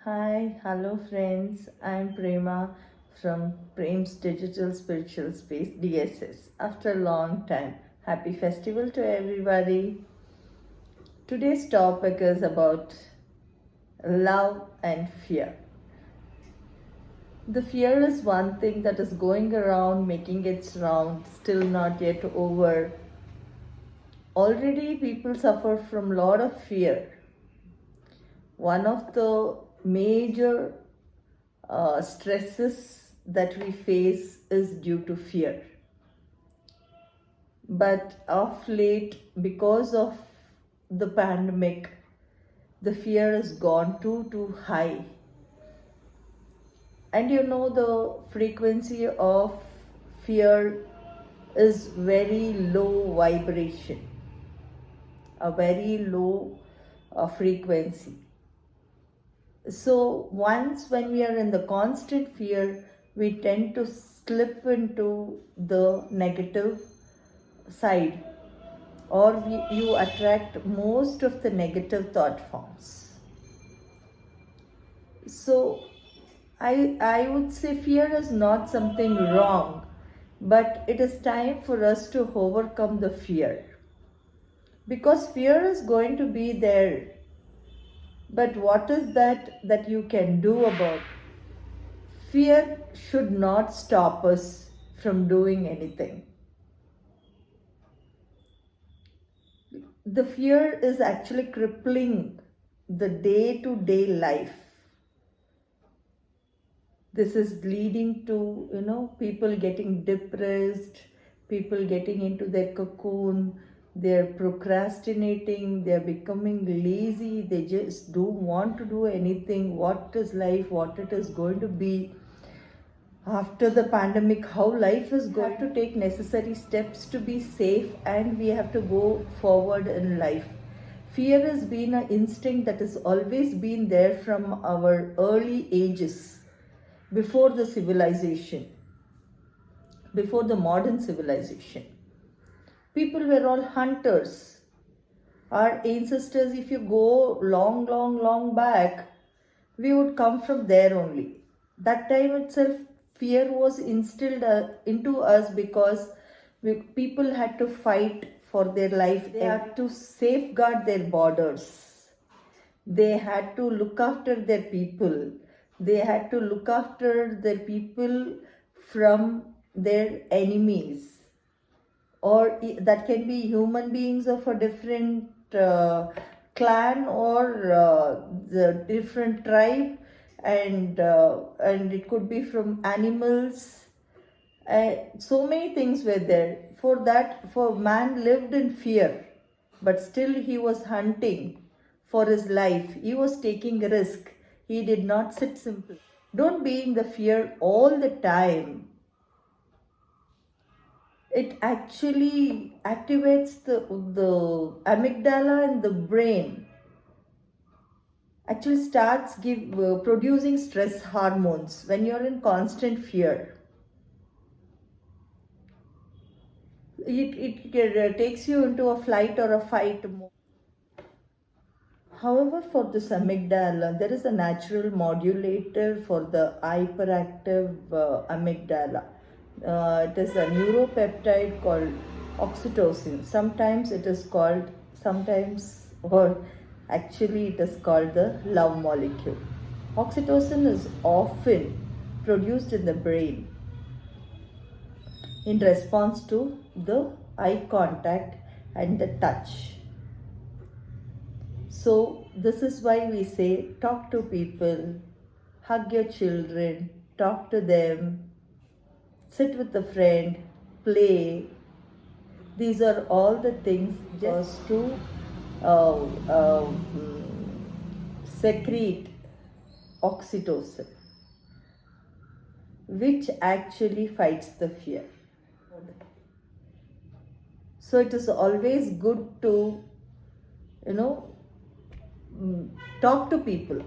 Hi, hello friends. I'm Prema from Prem's Digital Spiritual Space DSS. After a long time, happy festival to everybody. Today's topic is about love and fear. The fear is one thing that is going around, making its round, still not yet over. Already people suffer from a lot of fear. One of the major stresses that we face is due to fear. But of late, because of the pandemic, the fear has gone too high. And the frequency of fear is very low vibration, a very low frequency. So once when we are in the constant fear, we tend to slip into the negative side, or you attract most of the negative thought forms. So I would say fear is not something wrong, but it is time for us to overcome the fear, because fear is going to be there. But what is that you can do about it? Fear should not stop us from doing anything. The fear is actually crippling the day to day life. This is leading to, people getting depressed, people getting into their cocoon, they're procrastinating, they're becoming lazy, they just don't want to do anything. What is life, what it is going to be after the pandemic, how life is going to take necessary steps to be safe, and we have to go forward in life. Fear has been an instinct that has always been there from our early ages, before the civilization, before the modern civilization. People were all hunters. Our ancestors, if you go long back, we would come from there only. That time itself, fear was instilled into us, because people had to fight for their life. They had to safeguard their borders. They had to look after their people. They had to look after their people from their enemies, or that can be human beings of a different clan, or the different tribe, and it could be from animals. So many things were there. For man lived in fear, but still he was hunting for his life. He was taking risk. He did not sit simple. Don't be in the fear all the time. It actually activates the amygdala in the brain, actually starts producing stress hormones when you're in constant fear. It takes you into a flight or a fight mode. However, for this amygdala, there is a natural modulator for the hyperactive amygdala. It is a neuropeptide called oxytocin. Sometimes it is called, or actually it is called the love molecule. Oxytocin is often produced in the brain in response to the eye contact and the touch. So, this is why we say talk to people, hug your children, talk to them, sit with a friend, play. These are all the things just to uh, uh, secrete oxytocin, which actually fights the fear. So, it is always good to, you know, talk to people,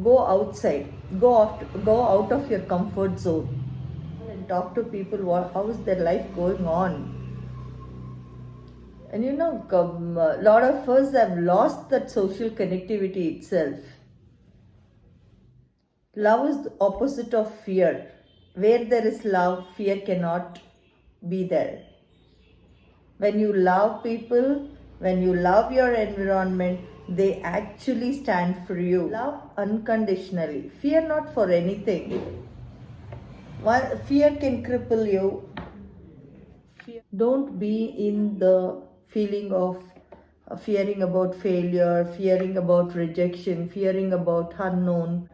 go outside, go out of your comfort zone and talk to people. How is their life going on? And a lot of us have lost that social connectivity itself. Love is the opposite of fear. Where there is love, fear cannot be there. When you love people, when you love your environment, they actually stand for you. Love unconditionally. Fear not for anything. Fear can cripple you. Don't be in the feeling of fearing about failure, fearing about rejection, fearing about unknown,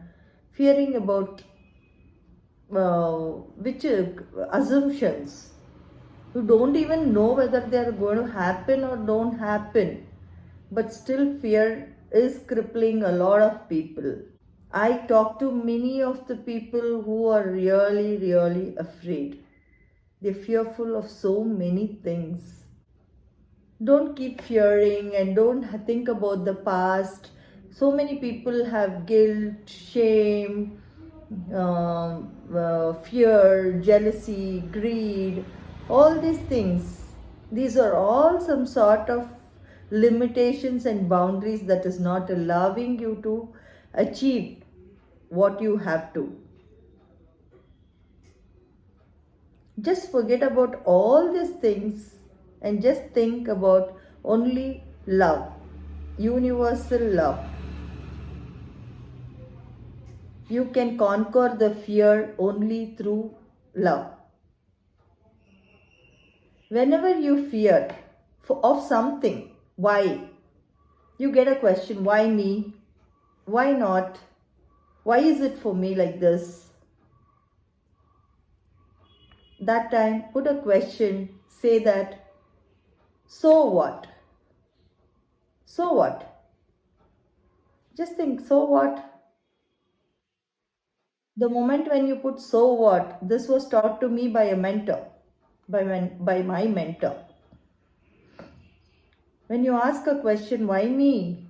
fearing about which assumptions. You don't even know whether they are going to happen or don't happen, but still fear is crippling a lot of people. I talk to many of the people who are really, really afraid. They're fearful of so many things. Don't keep fearing and don't think about the past. So many people have guilt, shame, fear, jealousy, greed, all these things. These are all some sort of limitations and boundaries that is not allowing you to achieve what you have to. Just forget about all these things and just think about only love, universal love. You can conquer the fear only through love. Whenever you fear of something, why? You get a question, why me? Why not? Why is it for me like this? That time, put a question, say that, so what? So what? Just think, so what? The moment when you put so what, this was taught to me by a mentor, by my mentor. When you ask a question, why me?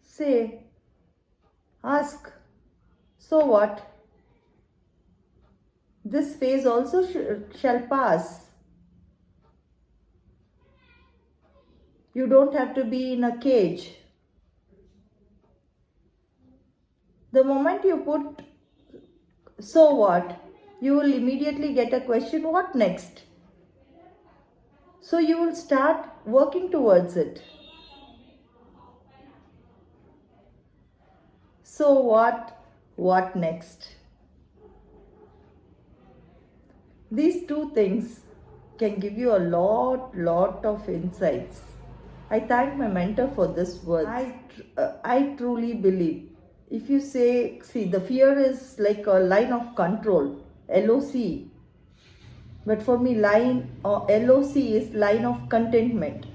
Say, ask, so what? This phase also shall pass. You don't have to be in a cage. The moment you put so what, you will immediately get a question, what next? So you will start working towards it. So what next? These two things can give you a lot of insights. I thank my mentor for this words. I truly believe if you say, see, the fear is like a line of control, LOC. But for me, LOC is line of contentment.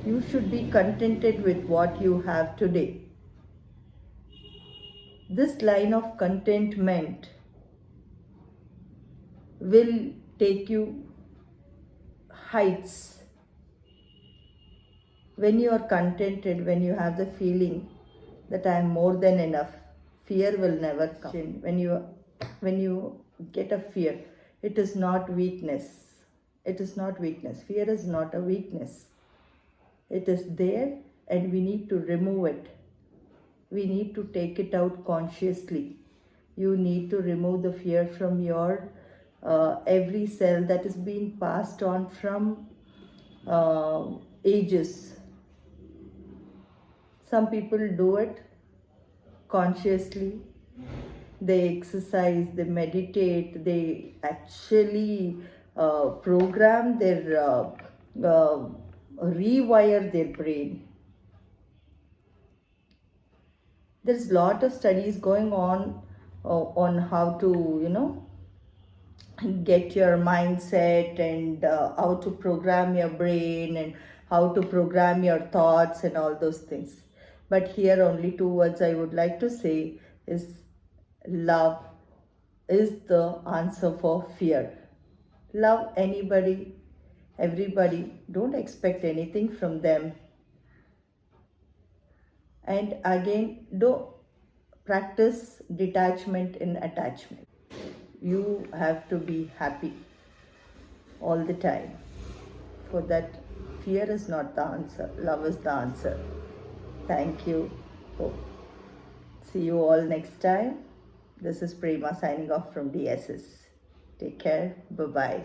You should be contented with what you have today. This line of contentment will take you heights. When you are contented, when you have the feeling that I am more than enough, fear will never come. When you get a fear, it is not weakness. It is not weakness. Fear is not a weakness. It is there and we need to remove it. We need to take it out consciously. You need to remove the fear from your every cell that is being passed on from ages. Some people do it consciously. They exercise, they meditate, they actually program their, rewire their brain. There's a lot of studies going on how to, get your mindset and how to program your brain and how to program your thoughts and all those things. But here only two words I would like to say is love is the answer for fear. Love anybody, everybody. Don't expect anything from them. And again, don't practice detachment in attachment. You have to be happy all the time. For that, fear is not the answer. Love is the answer. Thank you. Hope. See you all next time. This is Prema signing off from DSS. Take care. Bye bye.